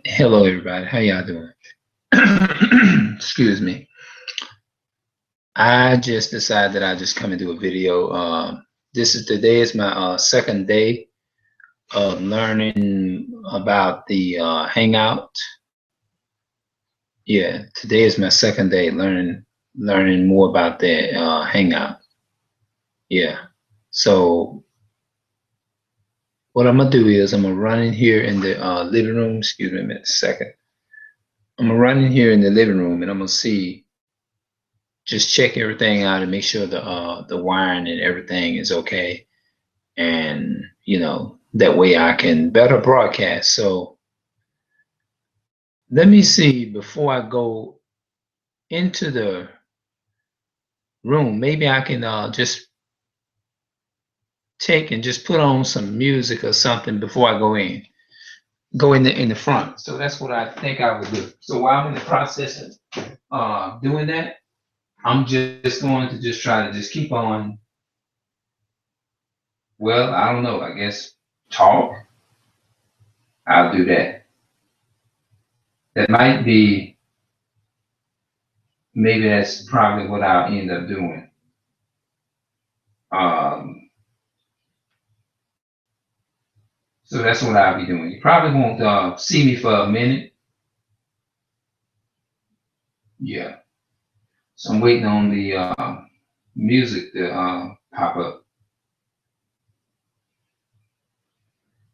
Hello, everybody. How y'all doing? Excuse me. I just decided that I just come and do a video. This is today is my second day of learning about the Hangout. Yeah, today is my second day learning more about the Hangout. Yeah. So what I'm gonna do is I'm gonna run in here in the living room. Excuse me a second. I'm gonna run in here in the living room and I'm gonna see just check everything out and make sure the wiring and everything is okay, and that way I can better broadcast. So let me see before I go into the room. Maybe I can just take and just put on some music or something before I go in the front. So that's what I think I would do. So while I'm in the process of doing that, I'm just going to just try to just keep on. Well, I don't know. I guess talk. I'll do that. That might be, maybe that's probably what I'll end up doing. Um, so that's what I'll be doing. You probably won't see me for a minute. Yeah. So I'm waiting on the music to pop up.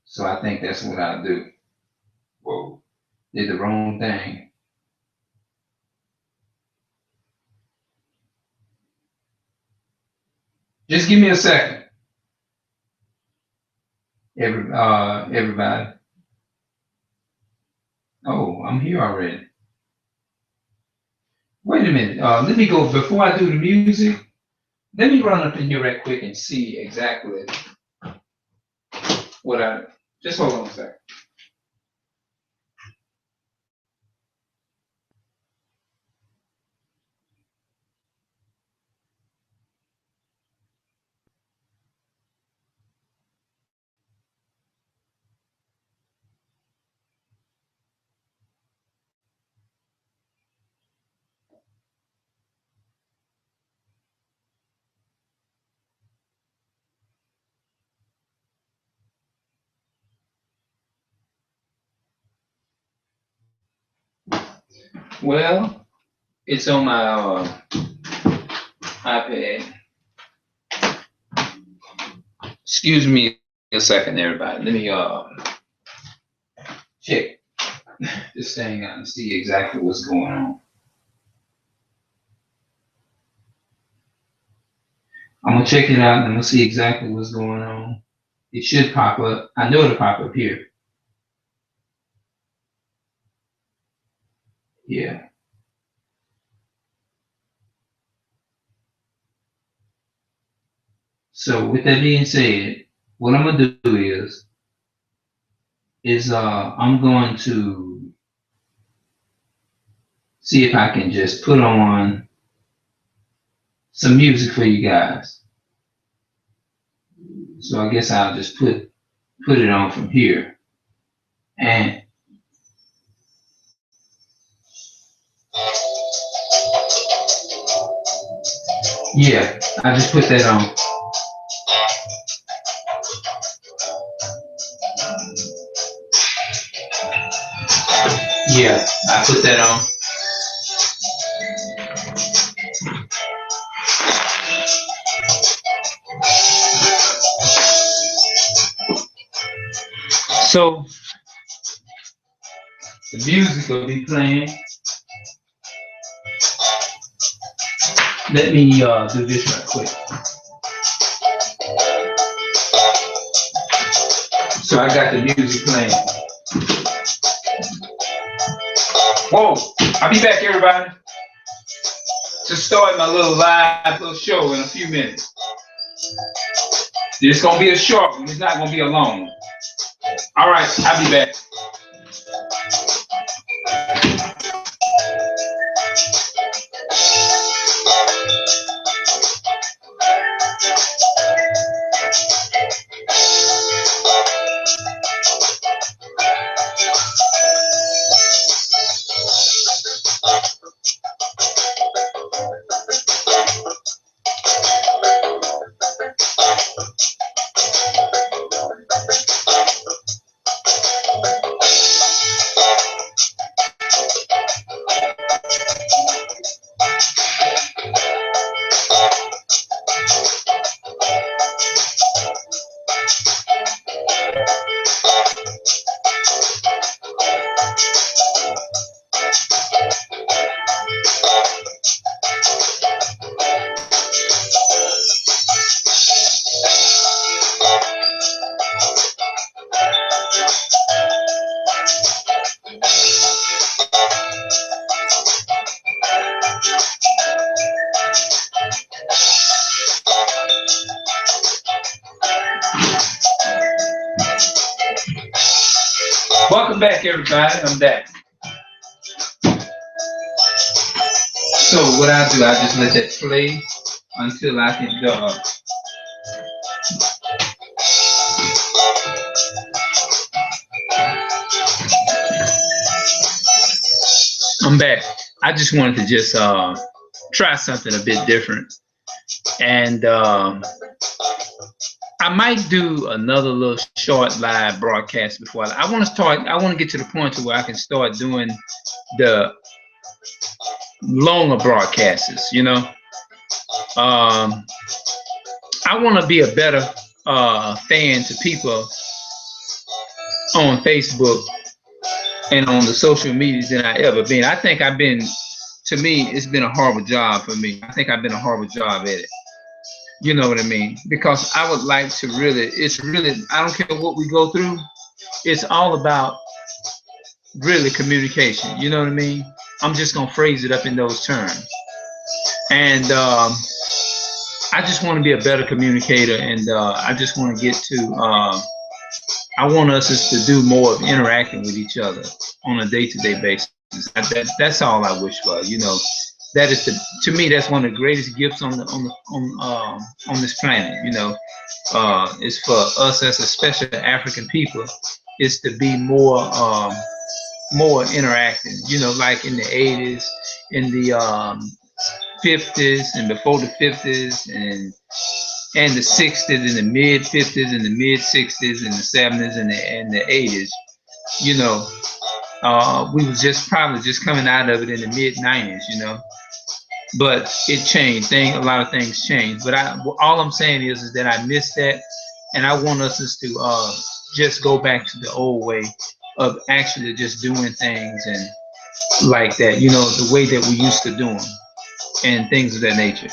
So I think that's what I'll do. Whoa, did the wrong thing. Just give me a second, everybody. Oh, I'm here already. Wait a minute. Let me go before I do the music. Let me run up in here right quick and see exactly what I. Just hold on a second. Well, it's on my iPad. Excuse me a second, everybody. Let me check this thing out and see exactly what's going on. I'm gonna check it out and I'm gonna see exactly what's going on. It should pop up. I know it'll pop up here. Yeah. So with that being said, what I'm gonna do is I'm going to see if I can just put on some music for you guys. So I guess I'll just put it on from here. And yeah, I just put that on. Yeah, I put that on. So the music will be playing. Let me do this right quick. So I got the music playing. Whoa, I'll be back, everybody, to start my little live little show in a few minutes. It's gonna be a short one. It's not gonna be a long one. All right, I'll be back. Welcome back, everybody. I'm back. So what I do, I just let that play until I can go. I'm back. I just wanted to just try something a bit different, and I might do another little short live broadcast before I want to start. I want to get to the point to where I can start doing the longer broadcasts. I want to be a better fan to people on Facebook and on the social medias than I ever been. I think I've been, to me, it's been a horrible job for me. I think I've been a horrible job at it. You know what I mean? Because I would like to really, it's really, I don't care what we go through, it's all about really communication. You know what I mean? I'm just going to phrase it up in those terms. And I just want to be a better communicator, and I just want to get to, I want us to do more of interacting with each other on a day-to-day basis. That's all I wish for. That is to me, that's one of the greatest gifts on this planet. Is for us as a special African people, is to be more interactive. Like in the 80s, in the 50s, and before the 50s, and the 60s, and the mid 50s, and the mid 60s, and the 70s, and the 80s. We was just probably just coming out of it in the mid 90s. But it changed. A lot of things changed. But all I'm saying is that I miss that, and I want us to just go back to the old way of actually just doing things and like that. The way that we used to do them and things of that nature.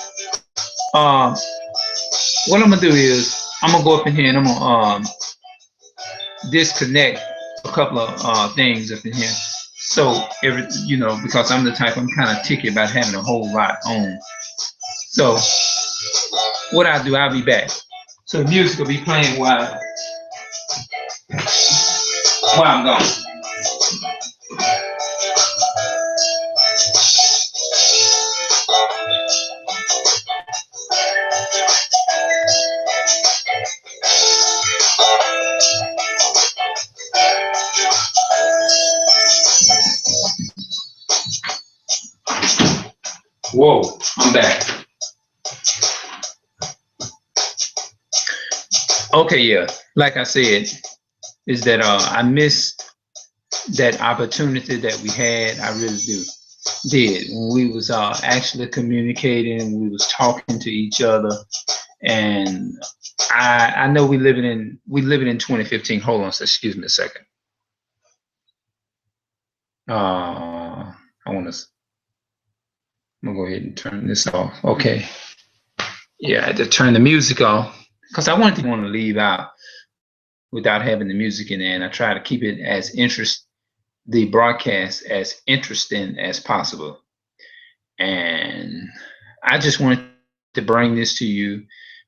What I'm gonna do is I'm gonna go up in here and I'm gonna disconnect a couple of things up in here. So because I'm the type, I'm kind of ticky about having a whole lot on. So what I'll do, I'll be back. So the music will be playing while I'm gone. Whoa, I'm back. Okay, yeah. Like I said, is that I missed that opportunity that we had. I really did. When we was actually communicating, we was talking to each other, and I know we living in 2015. Hold on, excuse me a second. I'm gonna go ahead and turn this off. Okay. Yeah, I had to turn the music off because I want to leave out without having the music in there, and I try to keep it as the broadcast as interesting as possible. And I just wanted to bring this to you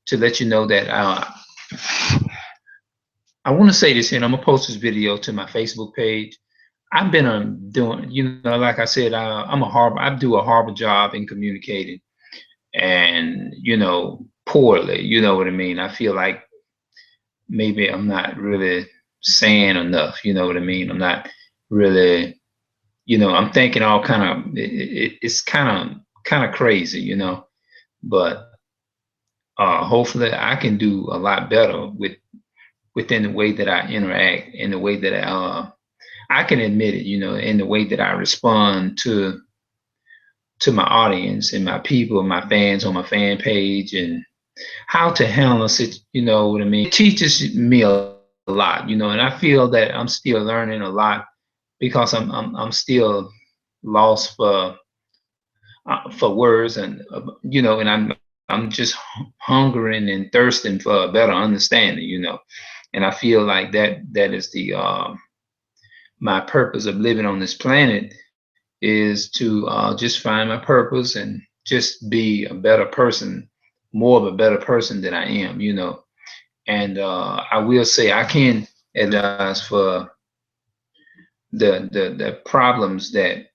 to let you know that I want to say this here, and I'm gonna post this video to my Facebook page. I've been doing, like I said, I do a horrible job in communicating, and poorly. You know what I mean? I feel like maybe I'm not really saying enough. You know what I mean? I'm not really, I'm thinking all kind of. It's kind of crazy, But hopefully, I can do a lot better within the way that I interact, in the way that I can admit it, in the way that I respond to my audience and my people, my fans on my fan page, and how to handle it. You know what I mean? It teaches me a lot, and I feel that I'm still learning a lot because I'm still lost for words, and and I'm just hungering and thirsting for a better understanding, and I feel like that is the my purpose of living on this planet is to just find my purpose and just be a better person, more of a better person than I am, and I will say I can advise for the problems that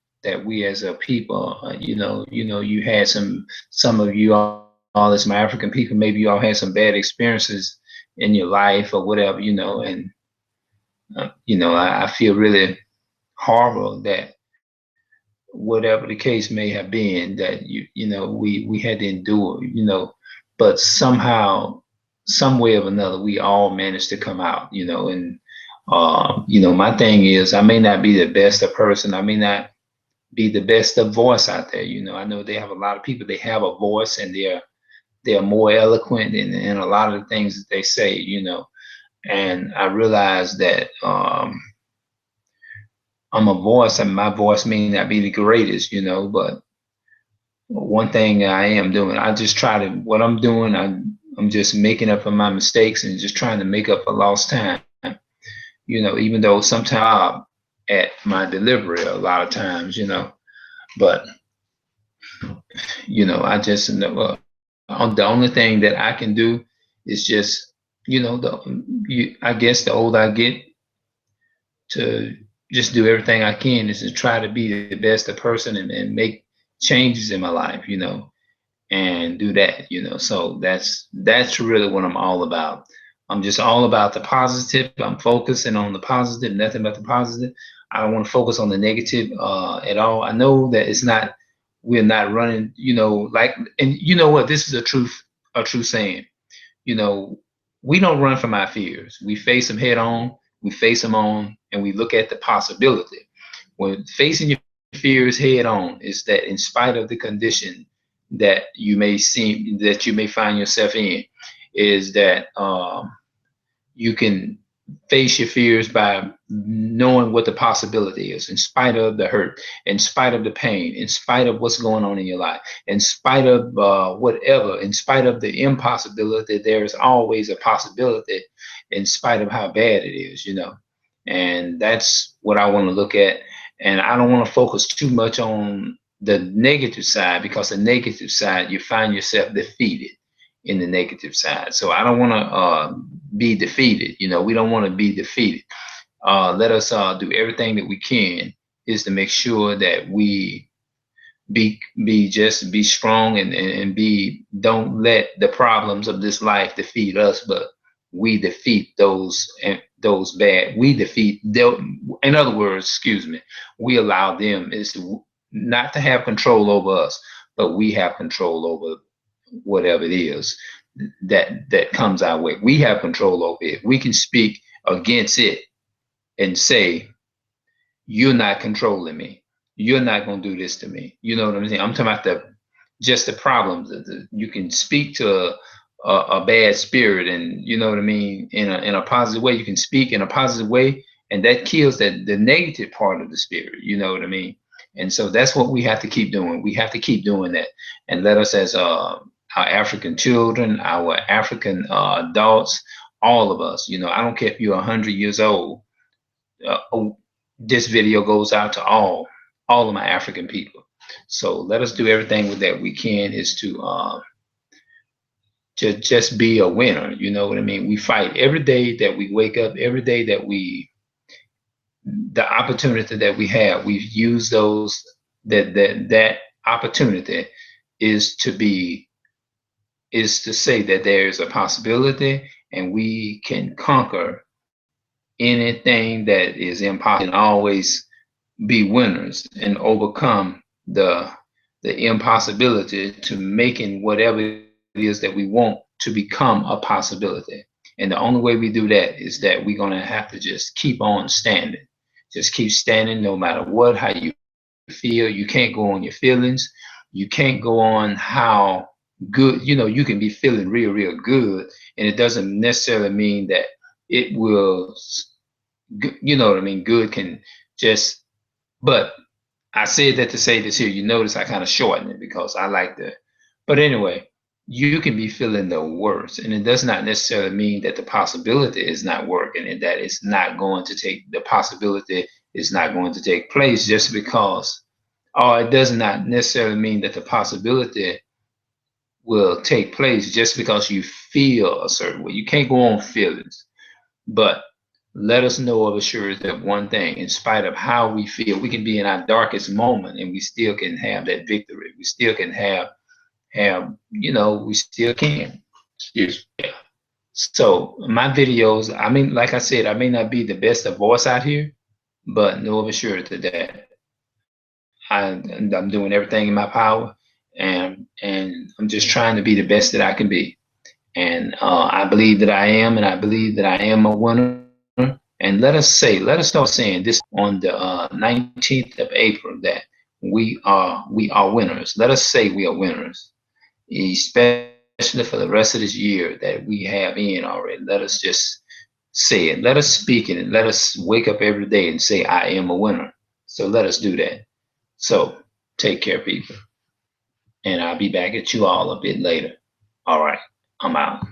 we as a people, you had some of you all as my African people, maybe you all had some bad experiences in your life or whatever, and I feel really horrible that whatever the case may have been that we had to endure, but somehow, some way or another, we all managed to come out, and my thing is, I may not be the best of person, I may not be the best of voice out there. I know they have a lot of people, they have a voice and they're more eloquent in a lot of the things that they say, and I realize that I'm a voice and my voice may not be the greatest, but one thing I am doing, I just try to, what I'm doing, I'm just making up for my mistakes and just trying to make up for lost time, even though sometimes at my delivery a lot of times, but I just know the only thing that I can do is just, I guess the older I get, to just do everything I can is to try to be the best a person and make changes in my life, and do that, So that's really what I'm all about. I'm just all about the positive. I'm focusing on the positive, nothing but the positive. I don't want to focus on the negative at all. I know that we're not running, like, and you know what? This is a true saying. You know, we don't run from our fears. We face them head on. We face them on, and we look at the possibility. When facing your fears head on, is that in spite of the condition that you may find yourself in, is that you can face your fears by knowing what the possibility is, in spite of the hurt, in spite of the pain, in spite of what's going on in your life, in spite of whatever, in spite of the impossibility, there's always a possibility, in spite of how bad it is, And that's what I want to look at. And I don't want to focus too much on the negative side, because the negative side, you find yourself defeated in the negative side. So I don't want to be defeated. We don't want to be defeated. Let us do everything that we can is to make sure that we be strong and be, don't let the problems of this life defeat us, but we defeat those bad. We defeat them. In other words, excuse me, we allow them is not to have control over us, but we have control over whatever it is that comes our way. We have control over it. We can speak against it and say, "You're not controlling me. You're not going to do this to me." You know what I'm saying? I'm talking about just the problems. You can speak to a bad spirit, and you know what I mean, in a positive way. You can speak in a positive way, and that kills the negative part of the spirit. You know what I mean? And so that's what we have to keep doing. We have to keep doing that, and let us, as our African children, our African adults, all of us. I don't care if you're 100 years old. Oh, this video goes out to all of my African people. So let us do everything with that we can is to just be a winner. You know what I mean? We fight every day that we wake up, every day that the opportunity that we have, we use those, that opportunity is to say that there is a possibility and we can conquer anything that is impossible, and always be winners and overcome the impossibility to making whatever it is that we want to become a possibility. And the only way we do that is that we're going to have to just keep on standing. Just keep standing no matter what, how you feel. You can't go on your feelings. You can't go on how good, you can be feeling real, real good. And it doesn't necessarily mean that it will, you know what I mean? Good can just, but I said that to say this here. You notice I kind of shorten it because I like to, but anyway, you can be feeling the worst. And it does not necessarily mean that the possibility is not working and that it's not going to take, the possibility is not going to take place just because, or it does not necessarily mean that the possibility will take place just because you feel a certain way. You can't go on feelings, but let us know of assurance that one thing, in spite of how we feel, we can be in our darkest moment and we still can have that victory. We still can have, we still can. Excuse me. Yeah. So my videos, I mean, like I said, I may not be the best of voice out here, but know of assurance that I'm doing everything in my power, and I'm just trying to be the best that I can be. And I believe that I am, and I believe that I am a winner. And let us start saying this on the 19th of April that we are winners. Let us say we are winners, especially for the rest of this year that we have in already. Let us just say it. Let us speak it, and let us wake up every day and say, I am a winner. So let us do that. So take care, people. And I'll be back at you all a bit later. All right, I'm out.